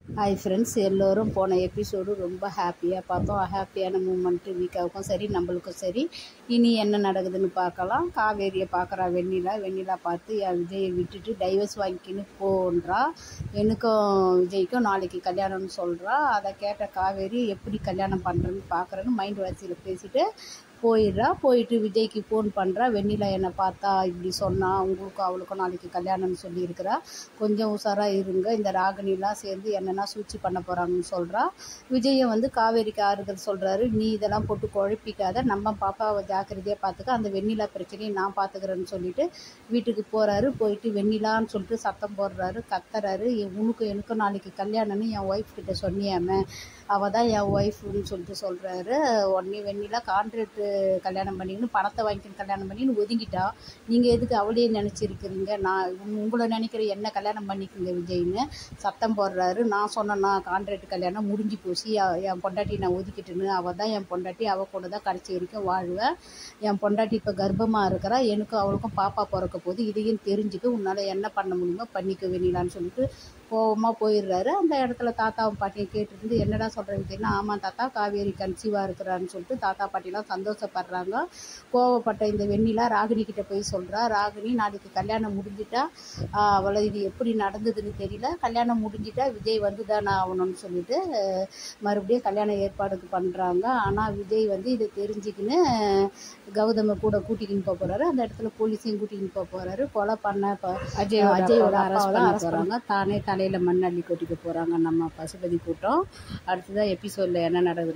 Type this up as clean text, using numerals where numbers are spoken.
Hi friends, எல்லோரும் போன episode ரொம்ப ஹாப்பியாக பார்த்தோம். ஹாப்பியான மூமெண்ட்டு வீக்காவுக்கும் சரி நம்மளுக்கும் சரி. இனி என்ன நடக்குதுன்னு பார்க்கலாம். காவேரியை பார்க்குறா வெண்ணிலா பார்த்து என் விஜயை விட்டுட்டு டைவர்ஸ் வாங்கிக்கின்னு போன்றா. எனக்கும் விஜய்க்கும் நாளைக்கு கல்யாணம்னு சொல்கிறா. அதை கேட்ட காவேரி எப்படி கல்யாணம் பண்ணுறேன்னு பார்க்குறேன்னு மைண்ட் வாசியில் பேசிவிட்டு போயிடுறா. போயிட்டு விஜய்க்கு ஃபோன் பண்ணுறா. வெண்ணிலா என்னை பார்த்தா இப்படி சொன்னால் உங்களுக்கும் அவளுக்கும் நாளைக்கு கல்யாணம்னு சொல்லியிருக்கிறா, கொஞ்சம் உஷாராக இருங்க, இந்த ராகினிலாம் சேர்ந்து என்னென்னா சூழ்ச்சி பண்ண போகிறாங்கன்னு சொல்கிறா. விஜயை காவேரிக்கு ஆறுதல் சொல்கிறாரு. நீ இதெல்லாம் போட்டு குழப்பிக்காத, நம்ம பாப்பாவை ஜாக்கிரதையாக பார்த்துக்க, அந்த வெண்ணிலா பிரச்சனையை நான் பார்த்துக்கிறேன்னு சொல்லிட்டு வீட்டுக்கு போகிறாரு. போயிட்டு வெண்ணிலான்னு சொல்லிட்டு சத்தம் போடுறாரு, கத்துறாரு. எனக்கும் நாளைக்கு கல்யாணம்னு என் ஒய்ஃப் கிட்ட சொன்னியாமே, அவள் தான் என் ஒய்ஃப்னு சொல்லிட்டு சொல்கிறாரு. உடனே வெண்ணிலா கான்ட்ராக்டு கல்யாணம் பண்ணிக்கின்னு பணத்தை வாங்கிக்கின்னு கல்யாணம் பண்ணின்னு ஒதுங்கிட்டா. நீங்கள் எதுக்கு அவளையே நினச்சிருக்கிறீங்க, நான் உங்களை நினைக்கிற என்ன கல்யாணம் பண்ணிக்கிறீங்க விஜய்னு சத்தம் போடுறாரு. நான் சொன்னேன்னா கான்ட்ராக்ட் கல்யாணம் முடிஞ்சு போச்சு, என் பொண்டாட்டி நான் ஒதுக்கிட்டேன்னு, அவள் தான் என் பொண்டாட்டி, அவள் கூட தான் கடைசி வரைக்கும் வாழ்வேன், என் பொண்டாட்டி இப்போ கர்ப்பமாக இருக்கிறா, எனக்கும் அவளுக்கும் பாப்பா பிறக்க போகுது, இதையும் தெரிஞ்சுக்க உன்னால் என்ன பண்ண முடியுமோ பண்ணிக்க வெண்ணிலான்னு சொல்லிட்டு கோவமாக போயிடுறாரு. அந்த இடத்துல தாத்தாவும் பாட்டியும் கேட்டுருந்து என்னடா சொல்கிற விஜய்னா, ஆமாம் தாத்தா காவேரி கன்சீவாக இருக்கிறான்னு சொல்லிட்டு தாத்தா பாட்டிலாம் சந்தோஷப்படுறாங்க. கோவப்பட்ட இந்த வெண்ணிலா ராகினி கிட்ட போய் சொல்கிறா. ராகினி நாளைக்கு கல்யாணம் முடிஞ்சிட்டா, அவளை இது எப்படி நடந்ததுன்னு தெரியல, கல்யாணம் முடிஞ்சிட்டா விஜய் வந்து தானே ஆகணும்னு சொல்லிட்டு மறுபடியும் கல்யாண ஏற்பாடுக்கு பண்ணுறாங்க. ஆனால் விஜய் இதை தெரிஞ்சுக்கின்னு கௌதமை கூட கூட்டிக்கின்னு போக போகிறாரு. அந்த இடத்துல போலீஸையும் கூட்டிக்கின்னு போக போகிறாரு. கொலை பண்ண அஜயோட அரெஸ்ட் பண்ண போகிறாங்க. தானே தலையில் மண் அள்ளி கொட்டிக்க போகிறாங்க நம்ம பசுபதி கூட்டம். அடுத்ததான் எபிசோடில் என்ன நடக்குது.